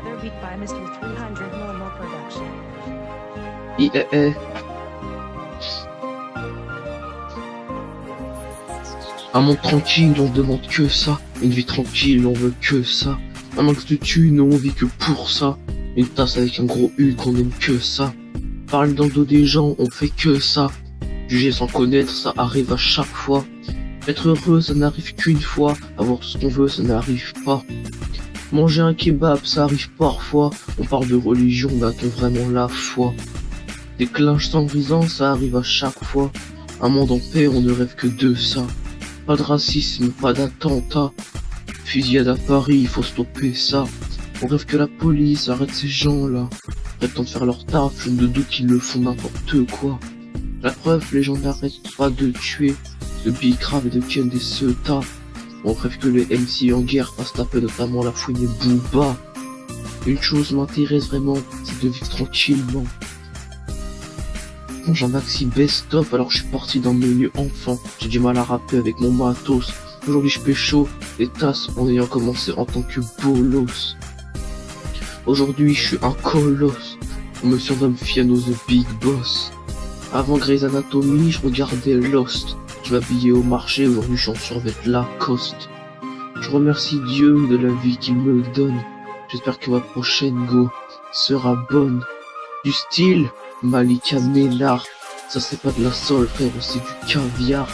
Another beat by Mr. 300 Momo Production. Un monde tranquille, on demande que ça. Une vie tranquille, on veut que ça. Un max de thunes, on vit que pour ça. Une tasse avec un gros U, qu'on aime que ça. Parler dans le dos des gens, on fait que ça. Juger sans connaître, ça arrive à chaque fois. Être heureux, ça n'arrive qu'une fois. Avoir ce qu'on veut, ça n'arrive pas. Manger un kebab, ça arrive parfois. On parle de religion, mais a-t-on vraiment la foi? Des clinches sans brisant, ça arrive à chaque fois. Un monde en paix, on ne rêve que de ça. Pas de racisme, pas d'attentat. Fusillade à Paris, il faut stopper ça. On rêve que la police arrête ces gens-là. Prétendent faire leur taf, je ne doute qu'ils le font n'importe quoi. La preuve, les gens n'arrêtent pas de tuer. De Bicrave et de Ken des Ceuta. On rêve que les MC en guerre passent taper notamment la fouine et Booba. Une chose m'intéresse vraiment, c'est de vivre tranquillement. Bon, j'ai un maxi best-of, alors je suis parti dans le menu enfant. J'ai du mal à rapper avec mon matos. Aujourd'hui je pécho des tasses en ayant commencé en tant que bolos. Aujourd'hui je suis un colosse. On me surnomme Fiano the Big Boss. Avant Grey's Anatomy, je regardais Lost. Je m'habillais au marché, aujourd'hui je suis en survêt Lacoste. Je remercie Dieu de la vie qu'il me donne. J'espère que ma prochaine go sera bonne. Du style Malika Ménard, ça c'est pas de la sole frère, c'est du caviar.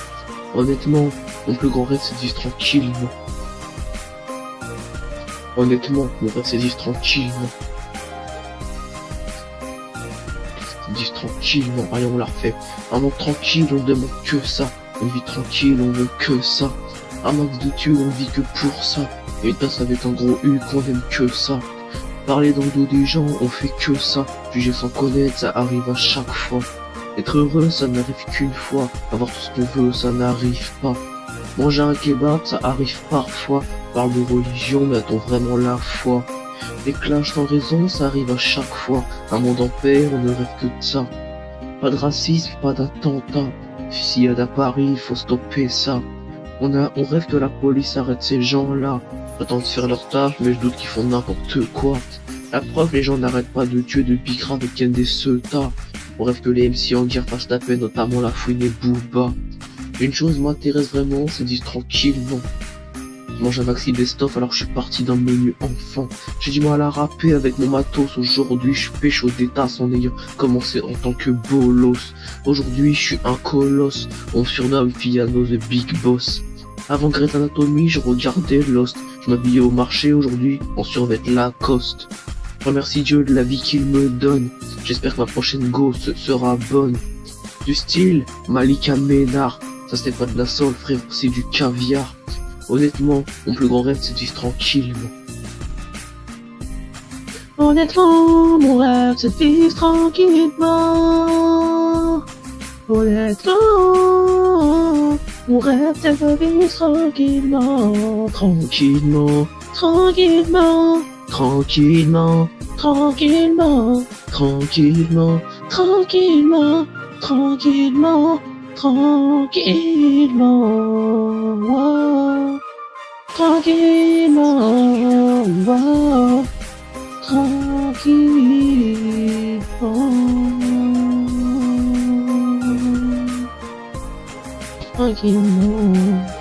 Honnêtement, mon plus grand rêve c'est de vivre tranquillement. Honnêtement, mon rêve c'est de vivre tranquillement. C'est de vivre tranquillement, allez on la refait. Un monde tranquille, on demande que ça. Une vie tranquille, on veut que ça. Un max de thunes, on vit que pour ça. Et une tasse avec un gros U, qu'on aime que ça. Parler dans le dos des gens, on fait que ça. Juger sans connaître, ça arrive à chaque fois. Être heureux, ça n'arrive qu'une fois. Avoir tout ce qu'on veut, ça n'arrive pas. Manger un kebab, ça arrive parfois. Parle de religion, mais a-t-on vraiment la foi? Des clinches sans raison, ça arrive à chaque fois. Un monde en paix, on ne rêve que de ça. Pas de racisme, pas d'attentat. Fusillade à Paris, il faut stopper ça. On rêve que la police arrête ces gens-là. Prétendent faire leur taf, mais je doute qu'ils font n'importe quoi. La preuve, les gens n'arrêtent pas de tuer de Bicrave et Ken des Ceuta. On rêve que les MC en guerre fassent taper, notamment la fouine et Booba. Une chose m'intéresse vraiment, c'est de vivre tranquillement. Je mange un maxi best-of, alors je suis parti dans le menu enfant. J'ai du mal à rapper avec mon matos. Aujourd'hui, je pécho des tasses en ayant commencé en tant que bolos. Aujourd'hui, je suis un colosse. On me surnomme Fiano the Big Boss. Avant Grey's Anatomy, je regardais Lost. Je m'habillais au marché, aujourd'hui, en survêt Lacoste. Je remercie Dieu de la vie qu'il me donne. J'espère que ma prochaine go sera bonne. Du style Malika Ménard, ça c'est pas de la sole frère, c'est du caviar. Honnêtement, mon plus grand rêve c'est de vivre tranquillement. Honnêtement, mon rêve c'est de vivre tranquillement. Honnêtement, mon rêve c'est de vivre tranquillement. Tranquillement, tranquillement, tranquillement, tranquillement, tranquillement, tranquillement, tranquillement, tranquillement, wow. Tranquillement, wow. Tranquillement, tranquillement.